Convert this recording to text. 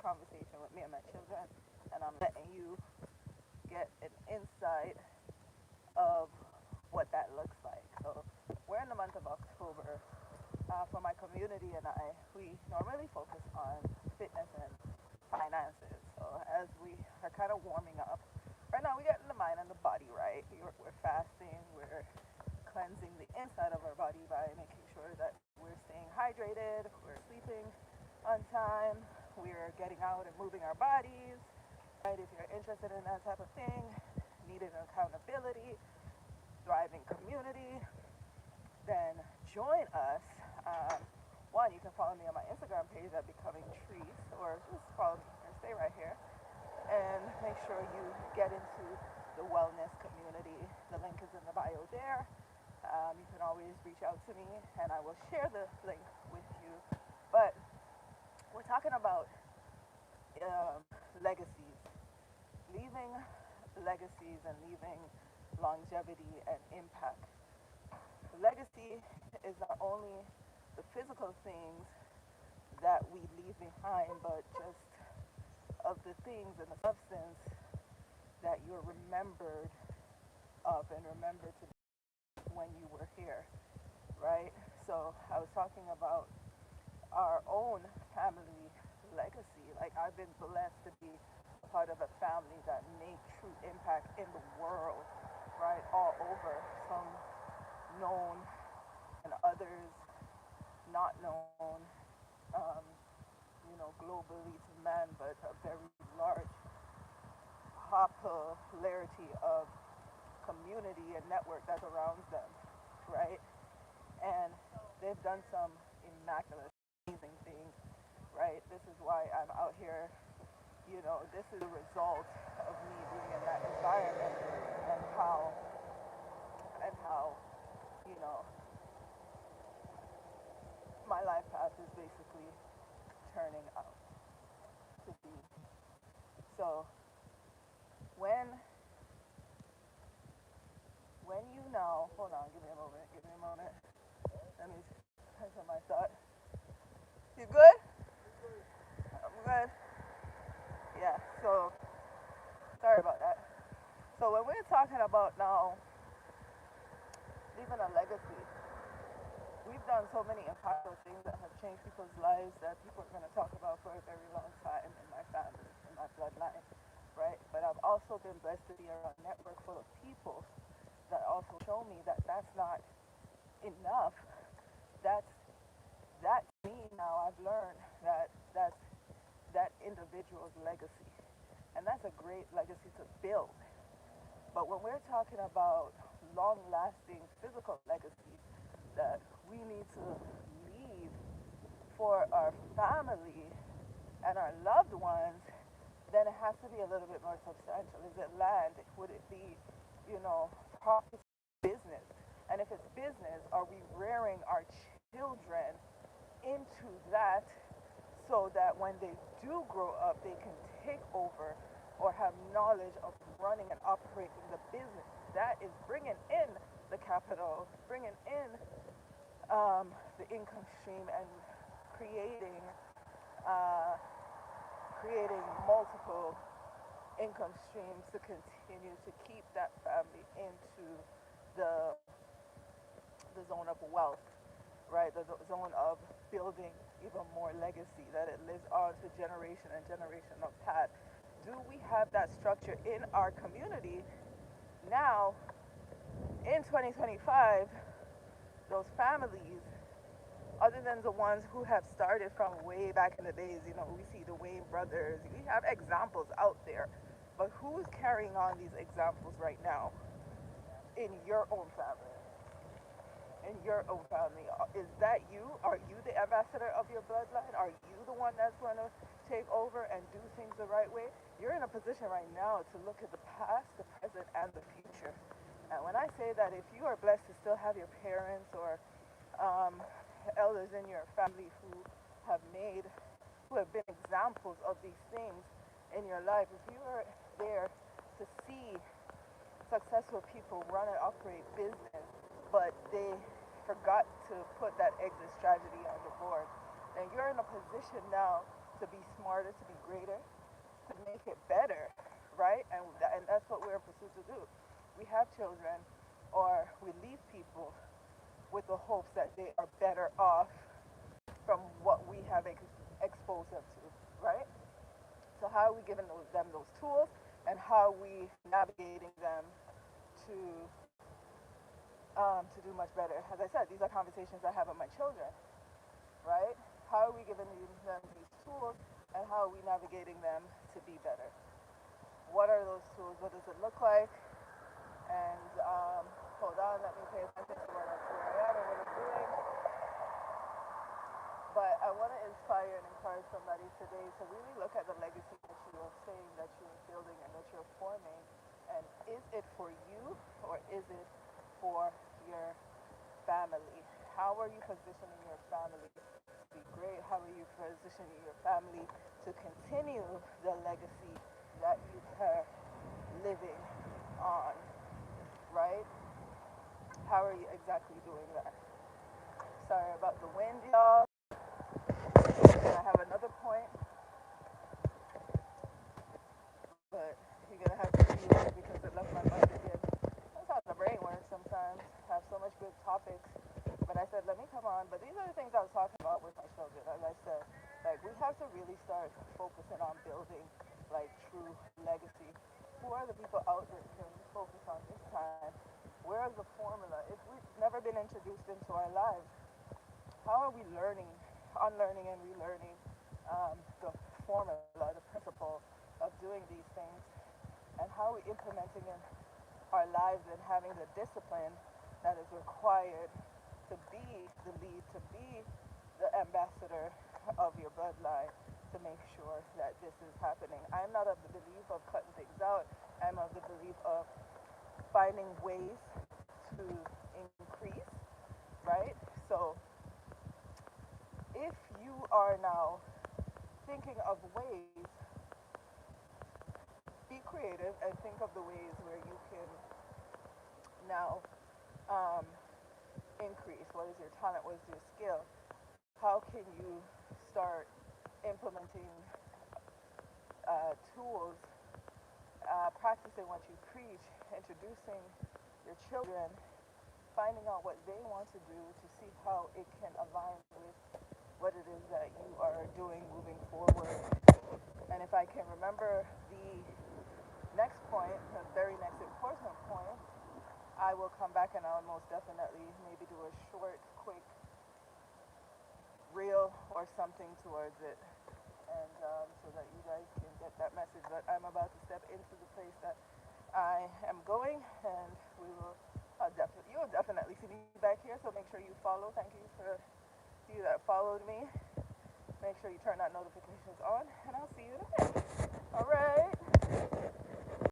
conversation with me and my children, and I'm letting you get an insight of what that looks like. So we're in the month of October. For my community and I, we normally focus on fitness and finances. So as we are kind of warming up, right now we're getting the mind and the body right. We're fasting, we're cleansing the inside of our body by making sure that we're staying hydrated, we're sleeping on time, we're getting out and moving our bodies. Right? If you're interested in that type of thing, needing accountability, thriving community, then join us. One, you can follow me on my Instagram page at Becoming Trice, or just follow me or stay right here, and make sure you get into the wellness community. The link is in the bio there. You can always reach out to me, and I will share the link with you. But we're talking about legacies, leaving legacies and leaving longevity and impact. Legacy is not only the physical things that we leave behind, but just of the things and the substance that you're remembered of and remembered to when you were here, right? So I was talking about our own family legacy. Like, I've been blessed to be a part of a family that made true impact in the world, right? All over. Some known and others not known, globally to man, but a very large popularity of community and network that surrounds them, right? And they've done some immaculate, amazing things, right? This is why I'm out here. This is a result of me being in that environment, and how, you know, my life path is basically turning out to be. So when you know, hold on, give me a moment. Let me answer my thought. You good? I'm good. Yeah. So sorry about that. So when we're talking about now leaving a legacy, we've done so many impactful things that have changed people's lives that people are going to talk about for a very long time in my family, in my bloodline, right? But I've also been blessed to be around a network full of people that also show me that that's not enough. That's me now. I've learned that's that individual's legacy, and that's a great legacy to build. But when we're talking about long-lasting physical legacy that we need to leave for our family and our loved ones, then it has to be a little bit more substantial. Is it land? Would it be, property, business? And if it's business, are we rearing our children into that so that when they do grow up, they can take over or have knowledge of running and operating the business? That is bringing in the capital, bringing in the income stream, and creating multiple income streams to continue to keep that family into the zone of wealth, right? The zone of building even more legacy, that it lives on to generation and generation of past. Do we have that structure in our community now in 2025? Those families, other than the ones who have started from way back in the days, we see the Wayne brothers, we have examples out there, but who's carrying on these examples right now in your own family? In your own family, is that you? Are you the ambassador of your bloodline? Are you the one that's going to take over and do things the right way? You're in a position right now to look at the past, the present, and the future. And when I say that, if you are blessed to still have your parents or elders in your family who have been examples of these things in your life, if you are there to see successful people run and operate business, but they forgot to put that exit strategy on the board, then you're in a position now to be smarter, to be greater, to make it better, right? And that's what we're in pursuit to do. We have children, or we leave people with the hopes that they are better off from what we have exposed them to, right? So how are we giving them those tools, and how are we navigating them to to do much better? As I said, these are conversations I have with my children, right? How are we giving them these tools, and how are we navigating them to be better? What are those tools? What does it look like? And hold on, let me pay attention to where I am and what I'm doing. But I want to inspire and encourage somebody today to really look at the legacy that you are saying that you're building and that you're forming. And is it for you, or is it for your family? How are you positioning your family to be great? How are you positioning your family to continue the legacy that you are living on, right? How are you exactly doing that? Sorry about the wind, y'all. And I have another point, but you're gonna have to see it because it left my mind again. That's how the brain works sometimes. I have so much good topics, but I said let me come on. But these are the things I was talking about with my children. As I said, like we have to really start focusing on building like true legacy. Who are the people out there that we focus on this time? Where is the formula? If we've never been introduced into our lives, how are we learning, unlearning and relearning the formula, the principle of doing these things, and how are we implementing in our lives and having the discipline that is required to be the lead, to be the ambassador of your bloodline, to make sure that this is happening. I'm not of the belief of cutting things out. I'm of the belief of finding ways to increase, right? So if you are now thinking of ways, be creative and think of the ways where you can now um, increase. What is your talent? What is your skill? How can you start implementing tools, practicing what you preach, introducing your children, finding out what they want to do to see how it can align with what it is that you are doing moving forward. And if I can remember the next point, the very next important point, I will come back and I'll most definitely maybe do a short, quick reel or something towards it. And so that you guys can get that message. But I'm about to step into the place that I am going, and we will you will definitely see me back here. So make sure you follow. Thank you for you that followed me. Make sure you turn that notifications on, and I'll see you in a bit. All right.